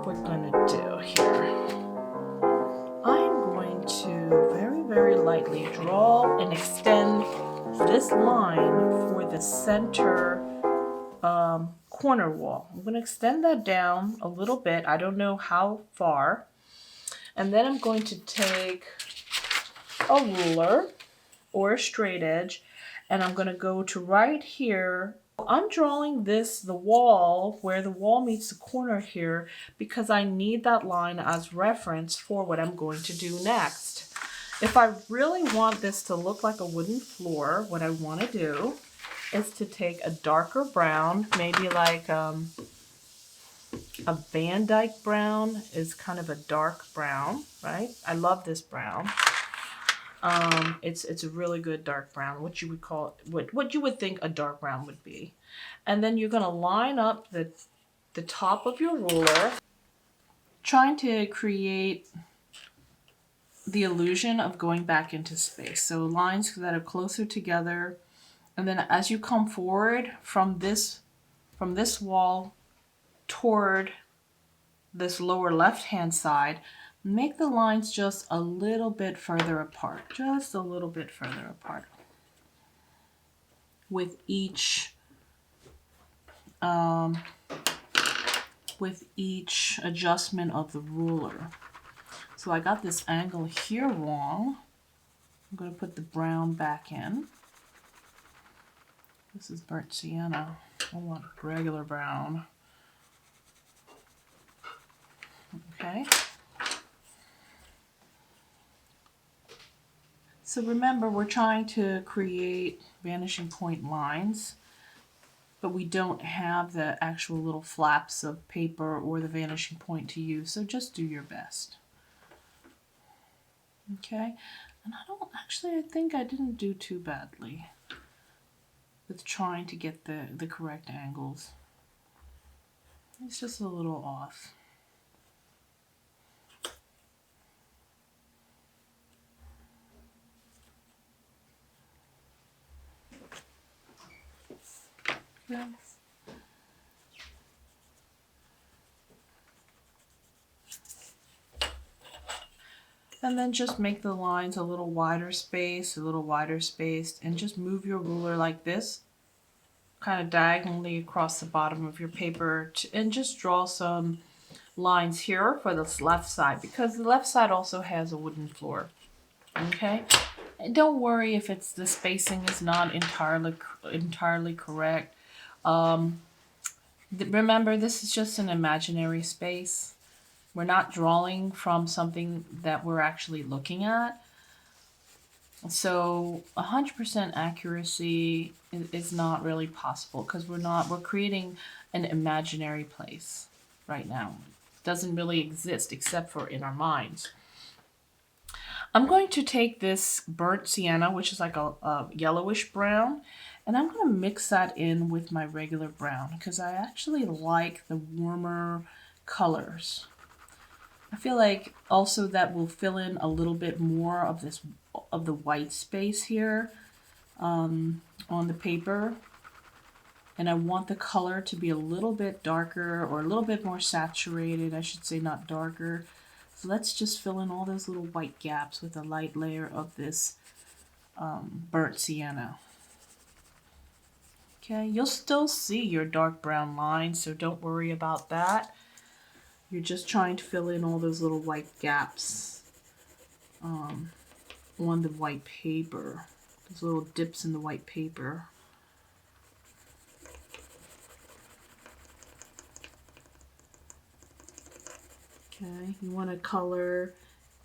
what we're going to do here. I'm going to very, very lightly draw and extend this line for the center corner wall. I'm going to extend that down a little bit. I don't know how far. And then I'm going to take a ruler or a straight edge, and I'm going to go to right here. I'm drawing the wall where the wall meets the corner here because I need that line as reference for what I'm going to do next. If I really want this to look like a wooden floor, what I want to do is to take a darker brown, maybe like a Van Dyke brown is kind of a dark brown, right? I love this brown. It's a really good dark brown, what you would call what you would think a dark brown would be. And then you're going to line up the top of your ruler, trying to create the illusion of going back into space. So lines that are closer together. And then as you come forward from this wall toward this lower left-hand side, make the lines just a little bit further apart, just a little bit further apart with each adjustment of the ruler. So I got this angle here wrong. I'm going to put the brown back in. This is burnt sienna. I want regular brown. Okay. So remember, we're trying to create vanishing point lines, but we don't have the actual little flaps of paper or the vanishing point to use, so just do your best. Okay, and I think I didn't do too badly with trying to get the correct angles. It's just a little off. Okay. And then just make the lines a little wider spaced, and just move your ruler like this, kind of diagonally across the bottom of your paper, and just draw some lines here for this left side, because the left side also has a wooden floor. Okay, and don't worry if the spacing is not entirely correct. Remember, this is just an imaginary space. We're not drawing from something that we're actually looking at. So 100% accuracy is not really possible because we're creating an imaginary place right now. It doesn't really exist except for in our minds. I'm going to take this burnt sienna, which is like a yellowish brown, and I'm going to mix that in with my regular brown because I actually like the warmer colors. I feel like also that will fill in a little bit more of the white space here on the paper. And I want the color to be a little bit darker or a little bit more saturated, I should say, not darker. So let's just fill in all those little white gaps with a light layer of this burnt sienna. Okay, you'll still see your dark brown lines, so don't worry about that. You're just trying to fill in all those little white gaps on the white paper. Those little dips in the white paper. Okay, you want to color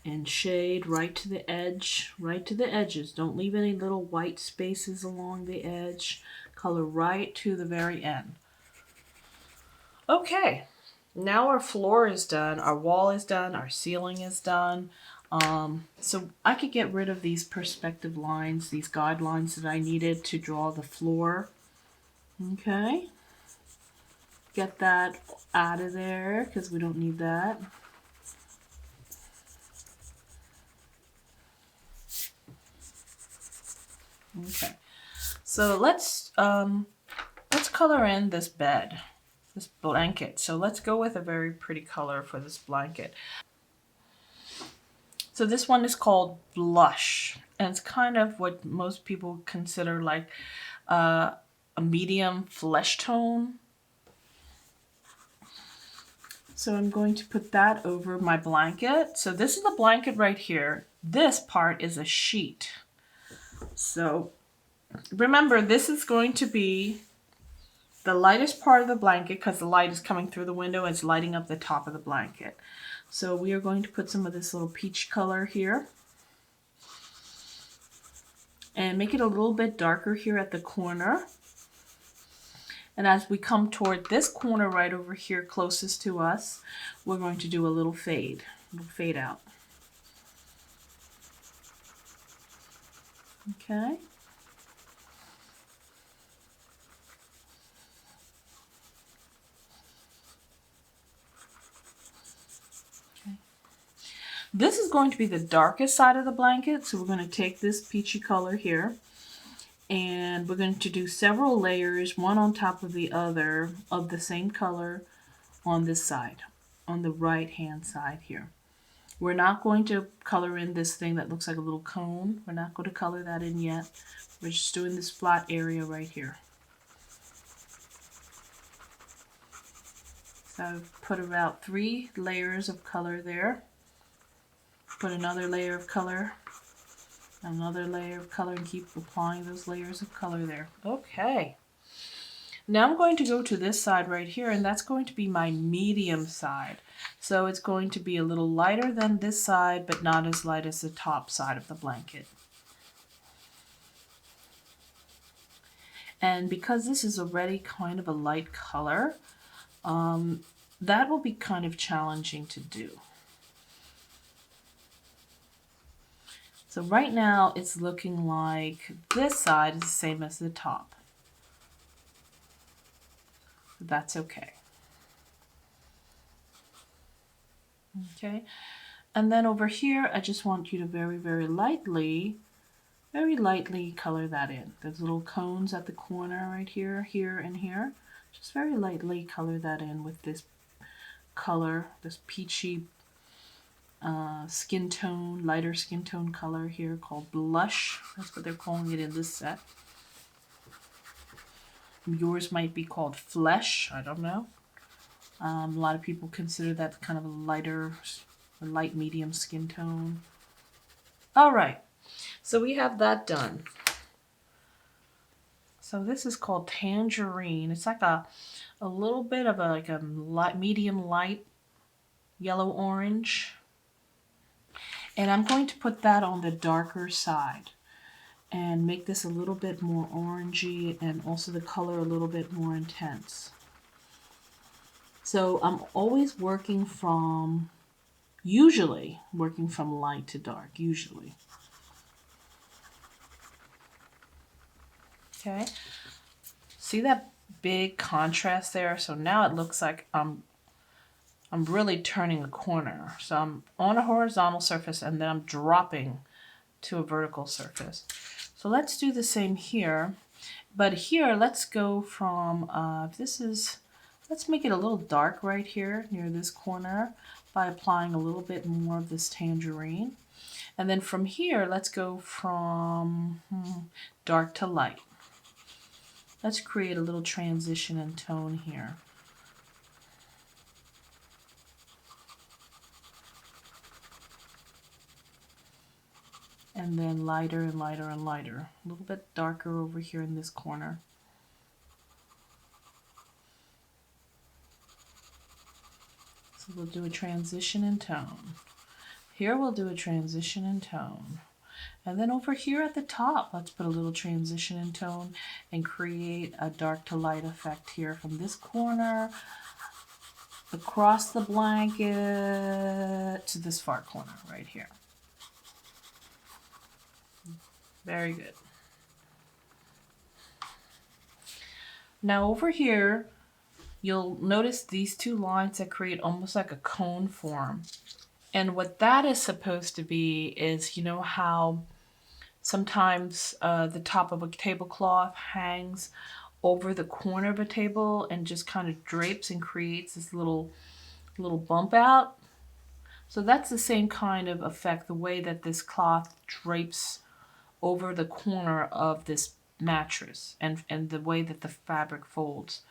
and shade right to the edge, right to the edges. Don't leave any little white spaces along the edge. Color right to the very end. Okay. Now our floor is done, our wall is done, our ceiling is done. So I could get rid of these perspective lines, these guidelines that I needed to draw the floor. Okay. Get that out of there because we don't need that. Okay. So let's color in this bed. this blanket. So let's go with a very pretty color for this blanket. So this one is called Blush, and it's kind of what most people consider like a medium flesh tone. So I'm going to put that over my blanket. So this is the blanket right here. This part is a sheet. So remember, this is going to be the lightest part of the blanket because the light is coming through the window and it's lighting up the top of the blanket. So we are going to put some of this little peach color here and make it a little bit darker here at the corner. And as we come toward this corner right over here closest to us, we're going to do a little fade out. Okay. This is going to be the darkest side of the blanket, so we're going to take this peachy color here and we're going to do several layers, one on top of the other, of the same color on this side, on the right hand side here. We're not going to color in this thing that looks like a little cone. We're not going to color that in yet. We're just doing this flat area right here. So I've put about 3 layers of color there. Put another layer of color, another layer of color, and keep applying those layers of color there. Okay. Now I'm going to go to this side right here, and that's going to be my medium side. So it's going to be a little lighter than this side, but not as light as the top side of the blanket. And because this is already kind of a light color, that will be kind of challenging to do. So right now it's looking like this side is the same as the top. That's okay. Okay, and then over here I just want you to very lightly color that in. There's little cones at the corner right here, here, and here. Just very lightly color that in with this color, this peachy skin tone, lighter skin tone color here called Blush. That's what they're calling it in this set. Yours might be called Flesh, I don't know. A lot of people consider that kind of a light medium skin tone. All right, so we have that done. So this is called Tangerine. It's like a little bit of a medium light yellow orange. And I'm going to put that on the darker side and make this a little bit more orangey and also the color a little bit more intense. So I'm always usually working from light to dark, usually. Okay, see that big contrast there? So now it looks like I'm really turning a corner. So I'm on a horizontal surface and then I'm dropping to a vertical surface. So let's do the same here. But here, let's go from, let's make it a little dark right here near this corner by applying a little bit more of this tangerine. And then from here, let's go from dark to light. Let's create a little transition in tone here. And then lighter and lighter and lighter. A little bit darker over here in this corner. So we'll do a transition in tone. Here we'll do a transition in tone. And then over here at the top, let's put a little transition in tone and create a dark to light effect here from this corner across the blanket to this far corner right here. Very good. Now over here, you'll notice these 2 lines that create almost like a cone form. And what that is supposed to be is, you know how sometimes the top of a tablecloth hangs over the corner of a table and just kind of drapes and creates this little bump out. So that's the same kind of effect, the way that this cloth drapes over the corner of this mattress and the way that the fabric folds.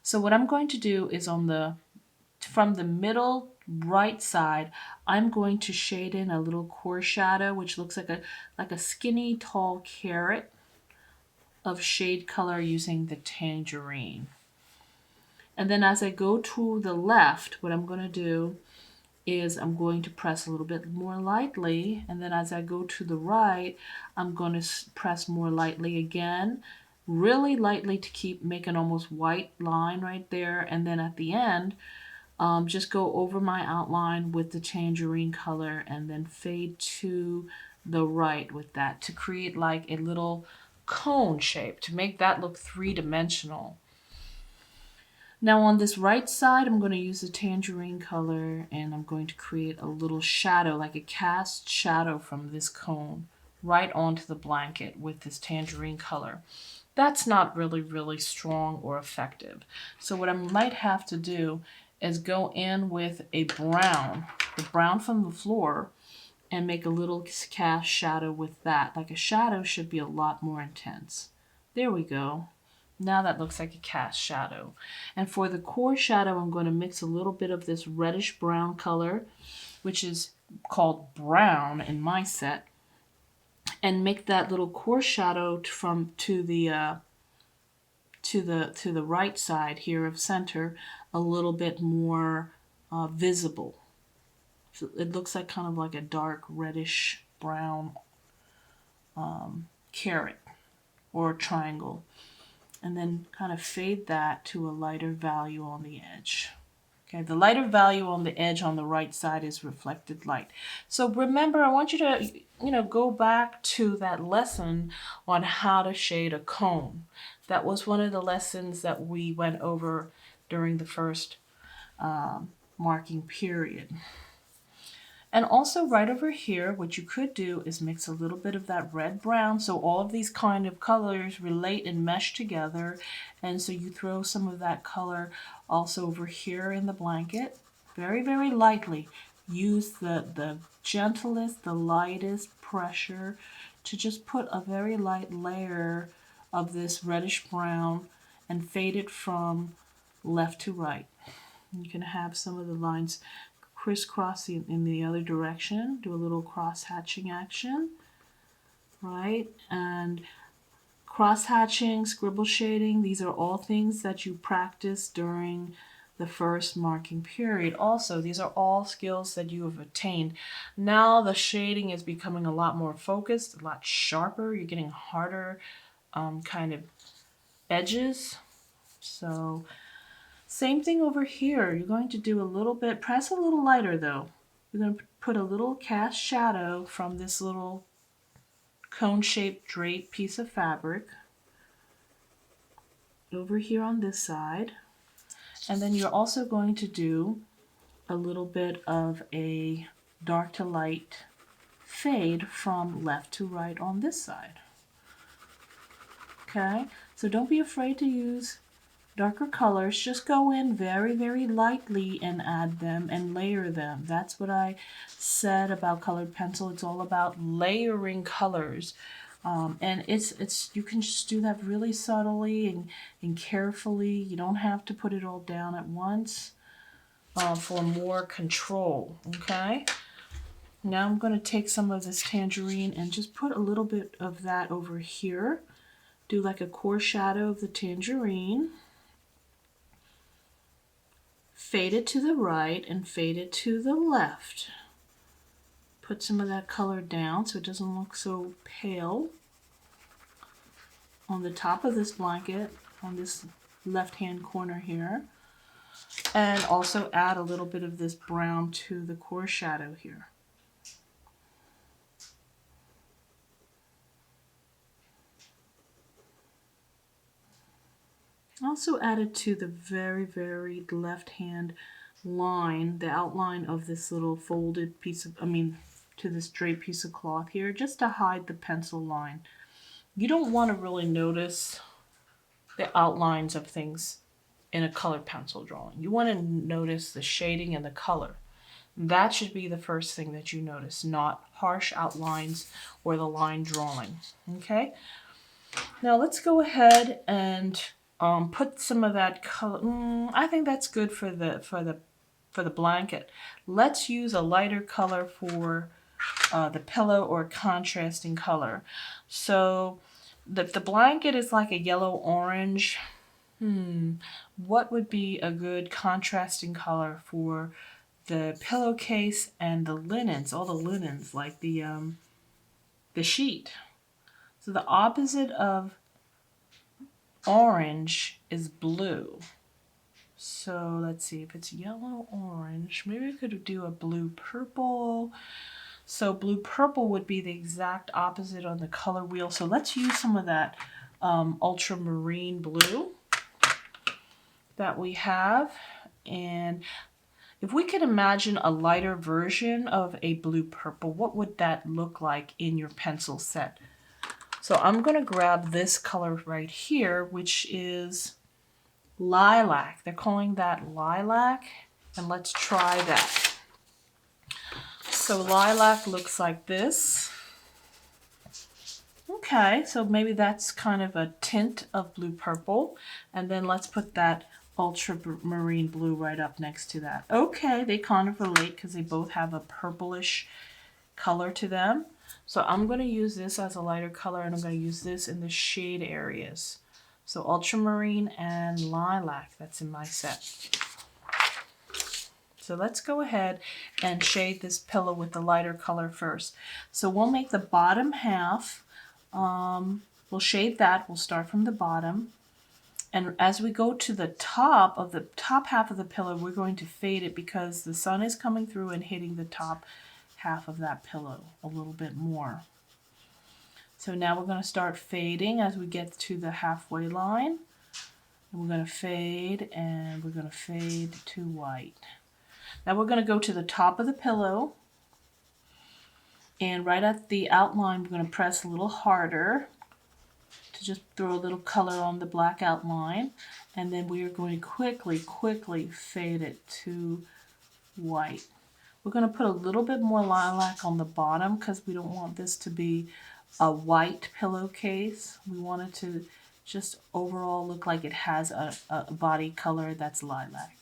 So what I'm going to do is from the middle right side, I'm going to shade in a little core shadow, which looks like a skinny tall carrot of shade color using the tangerine. And then as I go to the left, what I'm going to do is I'm going to press a little bit more lightly, and then as I go to the right, I'm going to press more lightly again, really lightly to make an almost white line right there, and then at the end, just go over my outline with the tangerine color and then fade to the right with that to create like a little cone shape to make that look three-dimensional. Now on this right side, I'm going to use the tangerine color and I'm going to create a little shadow, like a cast shadow from this cone right onto the blanket with this tangerine color. That's not really strong or effective. So what I might have to do is go in with a brown, the brown from the floor, and make a little cast shadow with that. Like a shadow should be a lot more intense. There we go. Now that looks like a cast shadow. And for the core shadow, I'm going to mix a little bit of this reddish brown color, which is called brown in my set, and make that little core shadow to the right side here of center a little bit more visible. So it looks like kind of like a dark reddish brown carrot or triangle. And then kind of fade that to a lighter value on the edge. Okay, the lighter value on the edge on the right side is reflected light. So remember, I want you to, go back to that lesson on how to shade a cone. That was one of the lessons that we went over during the first marking period. And also right over here, what you could do is mix a little bit of that red-brown, so all of these kind of colors relate and mesh together. And so you throw some of that color also over here in the blanket, very lightly. Use the gentlest, the lightest pressure to just put a very light layer of this reddish brown and fade it from left to right. You can have some of the lines crisscross in the other direction, do a little cross hatching action, right? And cross hatching, scribble shading, these are all things that you practice during the first marking period. Also, these are all skills that you have attained. Now the shading is becoming a lot more focused, a lot sharper. You're getting harder kind of edges. So same thing over here. You're going to do a little bit, press a little lighter though. You're going to put a little cast shadow from this little cone-shaped drape piece of fabric over here on this side. And then you're also going to do a little bit of a dark to light fade from left to right on this side. Okay, so don't be afraid to use darker colors. Just go in very lightly and add them and layer them. That's what I said about colored pencil. It's all about layering colors. And it's you can just do that really subtly and carefully. You don't have to put it all down at once for more control. Okay. Now I'm going to take some of this tangerine and just put a little bit of that over here. Do like a core shadow of the tangerine. Fade it to the right and fade it to the left. Put some of that color down so it doesn't look so pale on the top of this blanket, on this left-hand corner here. And also add a little bit of this brown to the core shadow here. Also added to the very left-hand line, the outline of this little folded piece of, to this draped piece of cloth here, just to hide the pencil line. You don't want to really notice the outlines of things in a colored pencil drawing. You want to notice the shading and the color. That should be the first thing that you notice, not harsh outlines or the line drawing. Okay? Now let's go ahead and put some of that color. I think that's good for the blanket. Let's use a lighter color for the pillow, or contrasting color. So the blanket is like a yellow orange. What would be a good contrasting color for the pillowcase and the linens? All the linens, like the sheet. So the opposite of orange is blue. So let's see, if it's yellow orange, maybe we could do a blue purple. So blue purple would be the exact opposite on the color wheel. So let's use some of that ultramarine blue that we have. And if we could imagine a lighter version of a blue purple, what would that look like in your pencil set? So I'm going to grab this color right here, which is lilac. They're calling that lilac, and let's try that. So lilac looks like this. Okay, so maybe that's kind of a tint of blue purple, and then let's put that ultramarine blue right up next to that. Okay, they kind of relate because they both have a purplish color to them. So I'm going to use this as a lighter color, and I'm going to use this in the shade areas. So ultramarine and lilac, that's in my set. So let's go ahead and shade this pillow with the lighter color first. So we'll make the bottom half, we'll shade that, we'll start from the bottom. And as we go to the top half of the pillow, we're going to fade it because the sun is coming through and hitting the top half of that pillow a little bit more. So now we're going to start fading as we get to the halfway line. And we're going to fade, and we're going to fade to white. Now we're going to go to the top of the pillow, and right at the outline we're going to press a little harder to just throw a little color on the black outline, and then we are going to quickly fade it to white. We're going to put a little bit more lilac on the bottom because we don't want this to be a white pillowcase. We want it to just overall look like it has a body color that's lilac.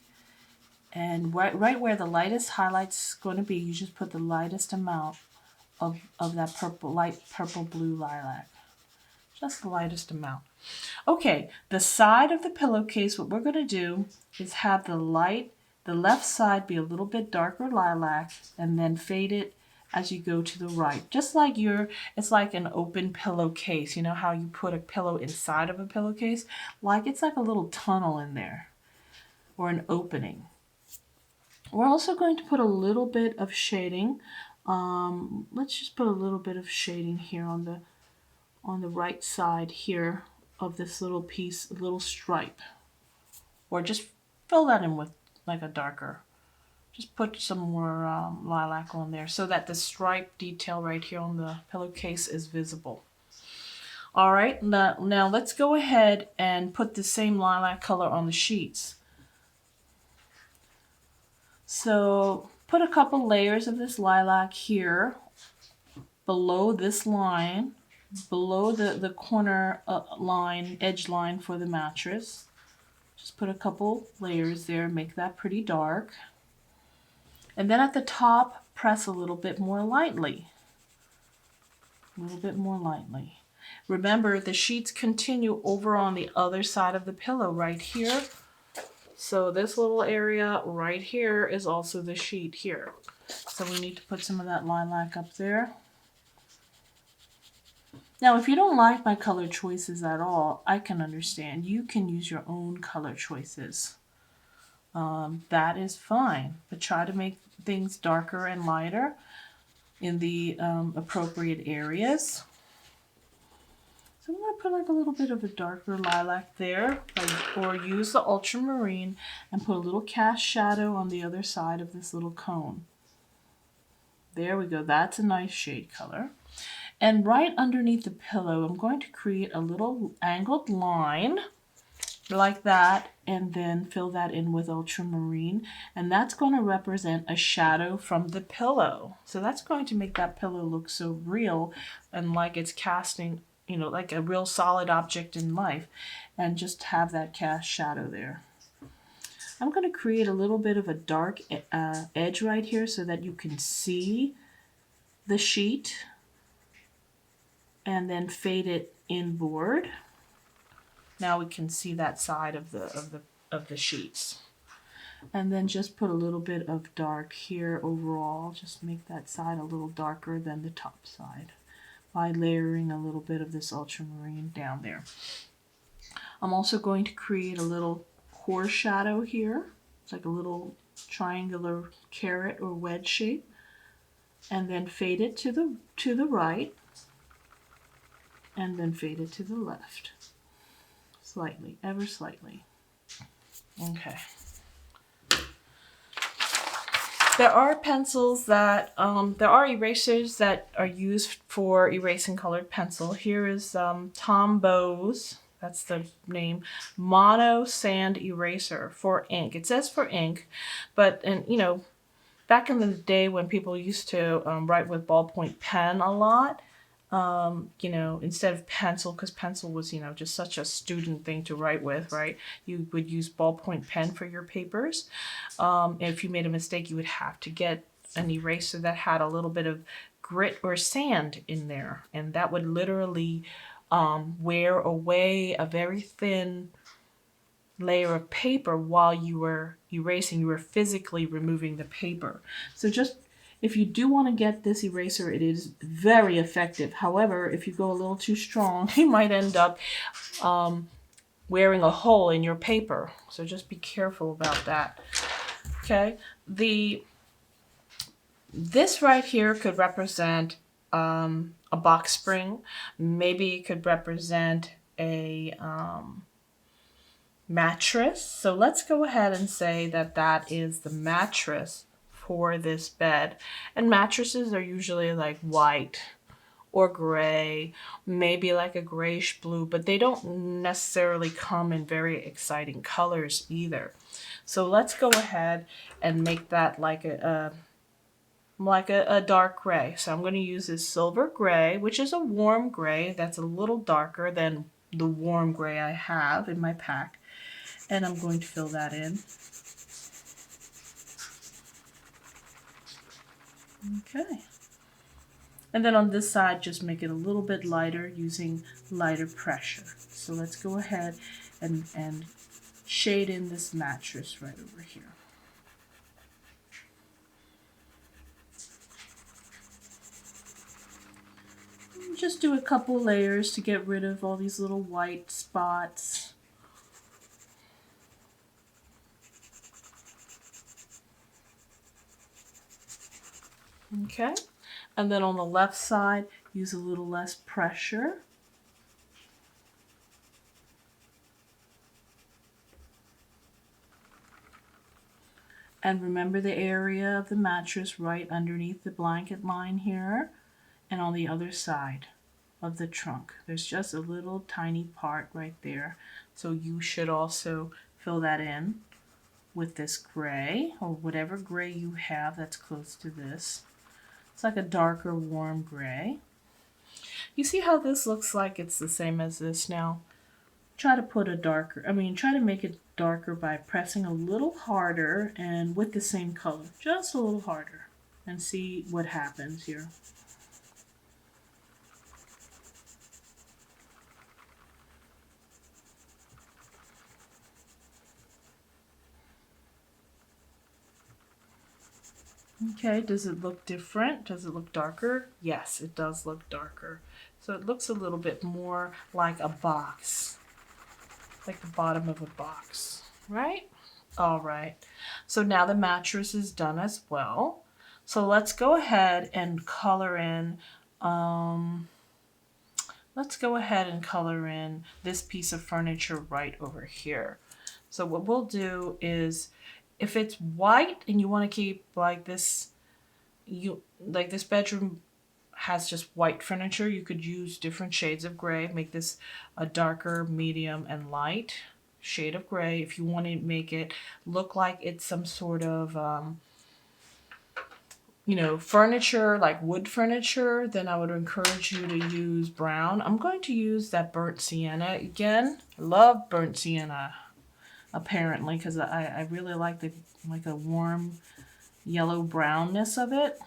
And right where the lightest highlight's going to be, you just put the lightest amount of that light purple blue lilac. Just the lightest amount. Okay, the side of the pillowcase, what we're going to do is have the left side be a little bit darker lilac, and then fade it as you go to the right. Just like it's like an open pillowcase. You know how you put a pillow inside of a pillowcase? It's like a little tunnel in there, or an opening. We're also going to put a little bit of shading. Let's just put a little bit of shading here on the right side here of this little piece, little stripe. Or just fill that in with like a darker. Just put some more lilac on there so that the stripe detail right here on the pillowcase is visible. All right, now let's go ahead and put the same lilac color on the sheets. So put a couple layers of this lilac here below this line, below the corner edge line for the mattress. Just put a couple layers there, make that pretty dark. And then at the top, press a little bit more lightly. A little bit more lightly. Remember, the sheets continue over on the other side of the pillow right here. So this little area right here is also the sheet here. So we need to put some of that lilac up there. Now, if you don't like my color choices at all, I can understand. You can use your own color choices. That is fine, but try to make things darker and lighter in the appropriate areas. So I'm going to put like a little bit of a darker lilac there, or use the ultramarine and put a little cast shadow on the other side of this little cone. There we go. That's a nice shade color. And right underneath the pillow, I'm going to create a little angled line. like that, and then fill that in with ultramarine, and that's going to represent a shadow from the pillow. So that's going to make that pillow look so real and like it's casting, you know, like a real solid object in life, and just have that cast shadow there. I'm going to create a little bit of a dark edge right here so that you can see the sheet, and then fade it inboard. Now we can see that side of the sheets. And then just put a little bit of dark here overall. Just make that side a little darker than the top side by layering a little bit of this ultramarine down there. I'm also going to create a little core shadow here. It's like a little triangular carrot or wedge shape. And then fade it to the right. And then fade it to the left. Slightly, ever slightly. Okay. There are pencils that, there are erasers that are used for erasing colored pencil. Here is Tombow, that's the name, Mono Sand Eraser for ink. It says for ink, but, and you know, back in the day when people used to write with ballpoint pen a lot, you know, instead of pencil, because pencil was, you know, just such a student thing to write with, right? You would use ballpoint pen for your papers. If you made a mistake, you would have to get an eraser that had a little bit of grit or sand in there, and that would literally wear away a very thin layer of paper while you were erasing. You were physically removing the paper. So just, if you do want to get this eraser, it is very effective. However, if you go a little too strong, you might end up wearing a hole in your paper. So just be careful about that. Okay, this right here could represent a box spring. Maybe it could represent a mattress. So let's go ahead and say that that is the mattress for this bed. And mattresses are usually like white or gray, maybe like a grayish blue, but they don't necessarily come in very exciting colors either. So let's go ahead and make that like a dark gray. So I'm going to use this silver gray, which is a warm gray that's a little darker than the warm gray I have in my pack. And I'm going to fill that in. Okay. And then on this side, just make it a little bit lighter using lighter pressure. So let's go ahead and shade in this mattress right over here. Just do a couple layers to get rid of all these little white spots. Okay, and then on the left side, use a little less pressure. And remember the area of the mattress right underneath the blanket line here, and on the other side of the trunk. There's just a little tiny part right there. So you should also fill that in with this gray, or whatever gray you have that's close to this. It's like a darker warm gray. You see how this looks like it's the same as this now? Try to put a darker, try to make it darker by pressing a little harder and with the same color, just a little harder, and see what happens here. Okay, does it look different? Does it look darker? Yes, it does look darker. So it looks a little bit more like a box, like the bottom of a box, right? All right, so now the mattress is done as well. So let's go ahead and color in, this piece of furniture right over here. So what we'll do is, if it's white and you want to keep like this, this bedroom has just white furniture, you could use different shades of gray, make this a darker, medium, and light shade of gray. If you want to make it look like it's some sort of you know, furniture, like wood furniture, then I would encourage you to use brown. I'm going to use that burnt sienna again. I love burnt sienna, apparently, because I really like the warm yellow brownness of it.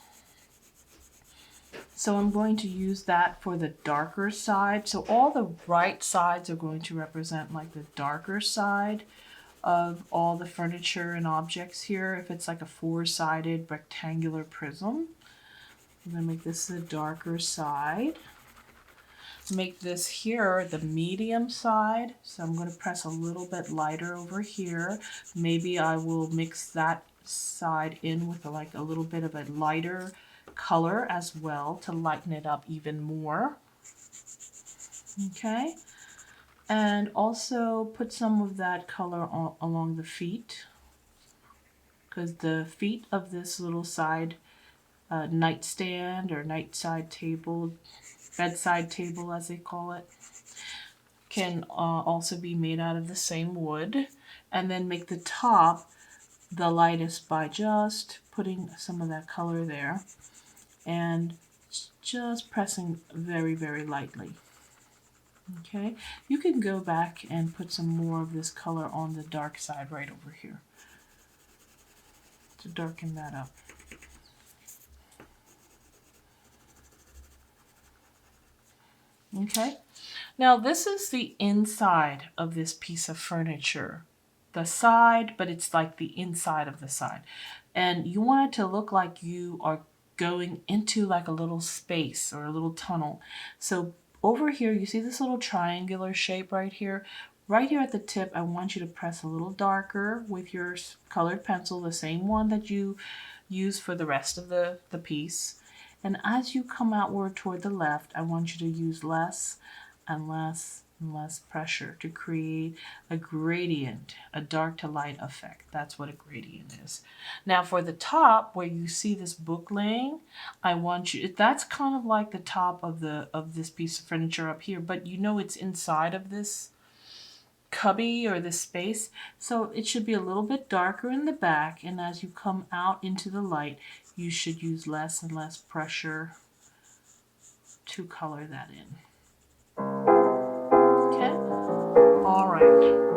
So I'm going to use that for the darker side. So all the right sides are going to represent like the darker side of all the furniture and objects here. If it's like a four-sided rectangular prism, I'm going to make this the darker side. Make this here the medium side. So I'm going to press a little bit lighter over here. Maybe I will mix that side in with like a little bit of a lighter color as well to lighten it up even more. Okay. And also put some of that color along the feet, because the feet of this little side nightstand or nightside table, bedside table as they call it, can also be made out of the same wood. And then make the top the lightest by just putting some of that color there and just pressing very, very lightly. Okay, you can go back and put some more of this color on the dark side right over here to darken that up. Okay, now this is the inside of this piece of furniture. The side, but it's like the inside of the side. And you want it to look like you are going into like a little space or a little tunnel. So over here, you see this little triangular shape right here? Right here at the tip, I want you to press a little darker with your colored pencil, the same one that you use for the rest of the piece. And as you come outward toward the left, I want you to use less and less and less pressure to create a gradient, a dark to light effect. That's what a gradient is. Now for the top, where you see this book laying, I want you, that's kind of like the top of this piece of furniture up here, but you know it's inside of this cubby or this space, so it should be a little bit darker in the back, and as you come out into the light, you should use less and less pressure to color that in. Okay? All right.